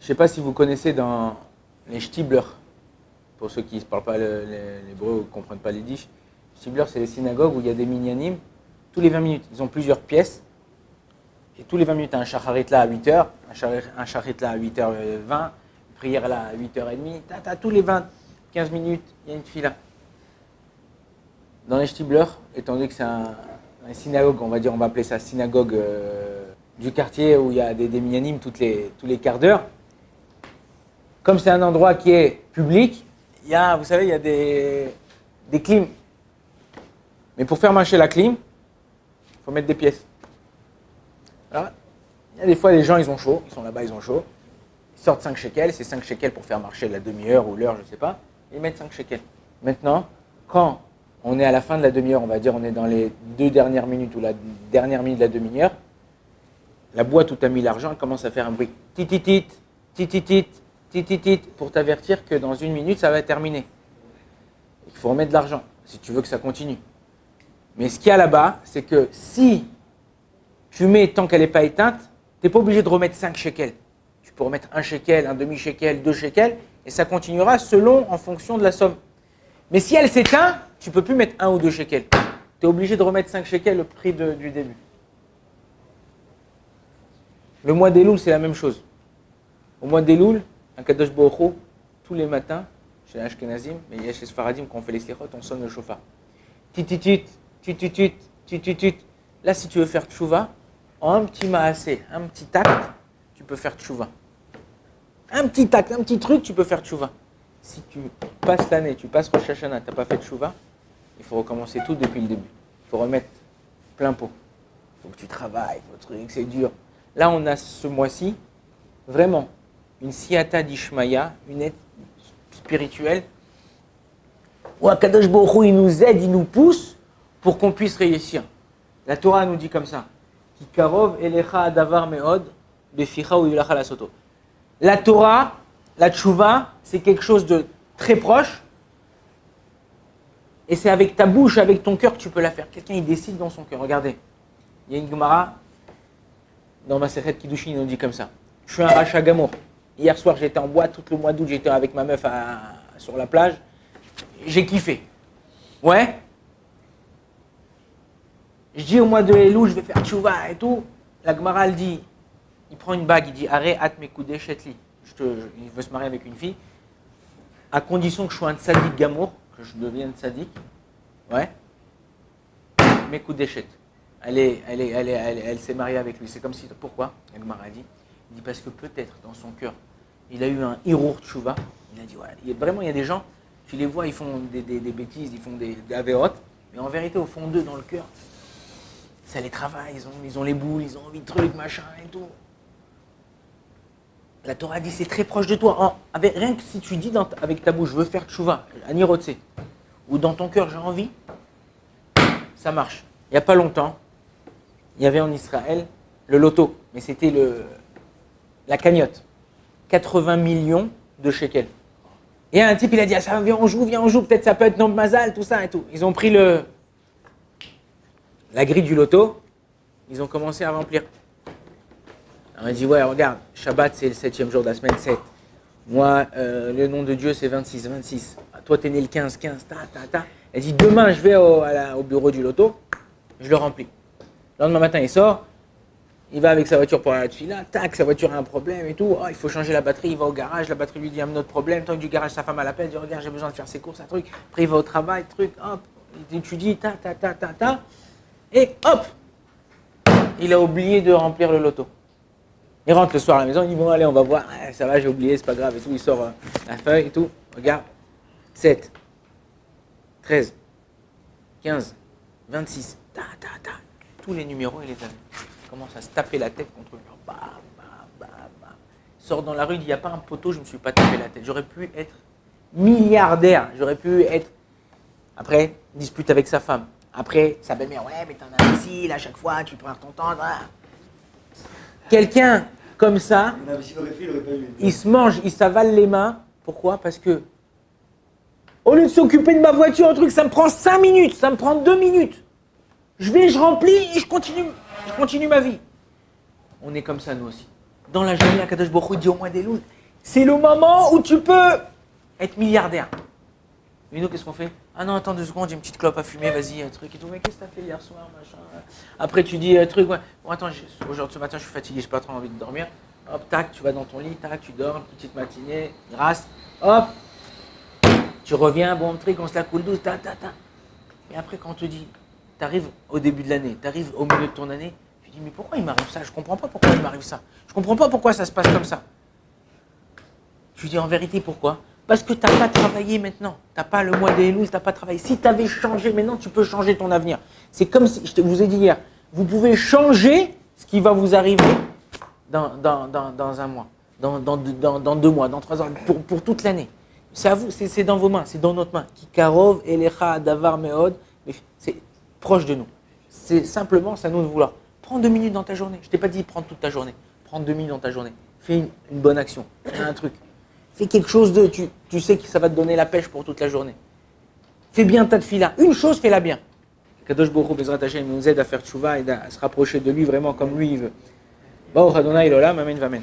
sais pas si vous connaissez dans les Shtibler, pour ceux qui ne parlent pas l'hébreu ou ne comprennent pas les yiddish. Shtibler, c'est les synagogues où il y a des minyanim. Tous les 20 minutes, ils ont plusieurs pièces. Et tous les 20 minutes, tu as un shacharit là à 8h, un shacharit là à 8h20, une prière là à 8h30. Tous les 15 minutes, il y a une fila. Dans les Shtibler, étant donné que c'est un synagogue, on va appeler ça synagogue du quartier où il y a des minyanim tous les quarts d'heure. Comme c'est un endroit qui est public, vous savez, il y a des clims. Mais pour faire marcher la clim, il faut mettre des pièces. Alors, il y a des fois, les gens, ils ont chaud, ils sont là-bas, ils ont chaud. Ils sortent 5 shekels, c'est 5 shekels pour faire marcher la demi-heure ou l'heure, je ne sais pas. Ils mettent 5 shekels. Maintenant, quand on est à la fin de la demi-heure, on va dire, on est dans les 2 dernières minutes ou la dernière minute de la demi-heure, la boîte où tu as mis l'argent, elle commence à faire un bruit. Tititit, tititit, tititit, pour t'avertir que dans 1 minute, ça va terminer. Il faut remettre de l'argent, si tu veux que ça continue. Mais ce qu'il y a là-bas, c'est que si tu mets tant qu'elle n'est pas éteinte, tu n'es pas obligé de remettre 5 shekels. Tu peux remettre 1 shekel, un demi-shekel, 2 shekels, et ça continuera en fonction de la somme. Mais si elle s'éteint, tu ne peux plus mettre 1 ou 2 shekels. Tu es obligé de remettre 5 shekels le prix du début. Le mois d'Elul, c'est la même chose. Au mois d'Elul, un Kadosh Baruch Hu, tous les matins, chez les Ashkenazim, mais il y a chez les Sfaradim, quand on fait les slichot, on sonne le shofar. Tititit, tititit, tititit. Là, si tu veux faire tchouva, en un petit maasé, un petit tact, tu peux faire tchouva. Un petit tact, un petit truc, tu peux faire tchouva. Si tu passes l'année, tu passes Rosh Hashanah, tu n'as pas fait tchouva, il faut recommencer tout depuis le début. Il faut remettre plein pot. Il faut que tu travailles, c'est dur. Là, on a ce mois-ci, vraiment, une siyata d'Ishmaya, une aide spirituelle, où Akadosh Baruch Hu, il nous aide, il nous pousse pour qu'on puisse réussir. La Torah nous dit comme ça. Kikarov elecha adavar meod beficha ou yulacha la soto. La Torah, la tchouva, c'est quelque chose de très proche. Et c'est avec ta bouche, avec ton cœur que tu peux la faire. Quelqu'un, il décide dans son cœur. Regardez, il y a une Gemara, dans ma Sechet Kiddushin, il nous dit comme ça. Je suis un rachat gamour. Hier soir, j'étais en boîte. Tout le mois d'août, j'étais avec ma meuf sur la plage. J'ai kiffé. Ouais. Je dis au mois de Elul, je vais faire tchouva et tout. La Gemara, elle dit, il prend une bague, il dit, Are at mekudeh shetli. Il veut se marier avec une fille. À condition que je sois un tzaddik gamour, que je devienne tzaddik. Ouais. Mekudeh shet. Elle s'est mariée avec lui. C'est comme si, pourquoi? La Gemara dit, il dit, parce que peut-être dans son cœur, il a eu un hirour tchouva. Il a dit, voilà, vraiment, il y a des gens, tu les vois, ils font des bêtises, ils font des avérotes, mais en vérité, au fond d'eux, dans le cœur, ça les travaille, ils ont les boules, ils ont envie de trucs, machin et tout. La Torah dit, c'est très proche de toi. Rien que si tu dis avec ta bouche, je veux faire tchouva, anirotse, ou dans ton cœur, j'ai envie, ça marche. Il n'y a pas longtemps, il y avait en Israël le loto, mais c'était la cagnotte. 80 millions de shekels. Et un type, il a dit, ça, viens, on joue, peut-être ça peut être Nomb Mazal, tout ça et tout. Ils ont pris la grille du loto, ils ont commencé à remplir. Alors il dit, ouais, regarde, Shabbat, c'est le 7e jour de la semaine 7. Moi, le nom de Dieu, c'est 26. Toi, t'es né le 15. Elle dit, demain, je vais au bureau du loto, je le remplis. Le lendemain matin, il sort, il va avec sa voiture pour aller à la tefila, tac, sa voiture a un problème et tout. Oh, il faut changer la batterie, il va au garage, la batterie lui dit, il y a un autre problème. Tant que du garage, sa femme à l'appel, il dit, regarde, j'ai besoin de faire ses courses, un truc. Après, il va au travail, truc, hop, il étudie, et hop, il a oublié de remplir le loto. Il rentre le soir à la maison, il dit, bon, allez, on va voir, ça va, j'ai oublié, c'est pas grave et tout. Il sort la feuille et tout, regarde, 7, 13, 15, 26, tous les numéros, il les avait. Il commence à se taper la tête contre le mur. Bam. Il sort dans la rue, il dit, il n'y a pas un poteau, je ne me suis pas tapé la tête. J'aurais pu être milliardaire, j'aurais pu être... Après, dispute avec sa femme. Après, sa belle-mère, ouais, mais t'en as un imbécile, à chaque fois, tu prends ton temps. Quelqu'un comme ça, il se mange, il s'avale les mains. Pourquoi? Parce que, au lieu de s'occuper de ma voiture, un truc, ça me prend 5 minutes, ça me prend 2 minutes. Je remplis et je continue ma vie. On est comme ça, nous aussi. Dans la journée, Akadosh Baruch Hu dit au mois d'Elul, C'est le moment où tu peux être milliardaire. Mais nous, qu'est-ce qu'on fait? Ah non, attends 2 secondes, j'ai une petite clope à fumer, vas-y, un truc et tout. Mais qu'est-ce que t'as fait hier soir, machin? Après, tu dis, truc, ouais. Bon, attends, aujourd'hui, ce matin, je suis fatigué, j'ai pas trop envie de dormir. Hop, tac, tu vas dans ton lit, tac, tu dors, petite matinée, grâce. Hop, tu reviens, bon, truc, on se la coule douce, ta. Et après, quand on te dit, tu arrives au début de l'année, tu arrives au milieu de ton année, tu dis, mais pourquoi il m'arrive ça? Je comprends pas pourquoi il m'arrive ça. Je comprends pas pourquoi ça se passe comme ça. Tu dis, en vérité, pourquoi? Parce que tu n'as pas travaillé maintenant. Tu n'as pas le mois des loups, tu n'as pas travaillé. Si tu avais changé maintenant, tu peux changer ton avenir. C'est comme si, je vous ai dit hier, vous pouvez changer ce qui va vous arriver dans un mois, dans 2 mois, dans 3 ans, pour toute l'année. C'est à vous, c'est dans vos mains, c'est dans notre main. Kikarov, Elecha, Davar, Meod, c'est proche de nous. C'est simplement, c'est à nous de vouloir. Prends 2 minutes dans ta journée. Je ne t'ai pas dit prendre toute ta journée. Prends 2 minutes dans ta journée. Fais une bonne action. Fais un truc. Fais quelque chose de. Tu sais que ça va te donner la pêche pour toute la journée. Fais bien ta tefila. Une chose, fais-la bien. Kadosh Baruch Hu Bezrat Hashem nous aide à faire tchouva et à se rapprocher de lui vraiment comme lui il veut. Baruch Adonai L'Olam, Amen, Vamen.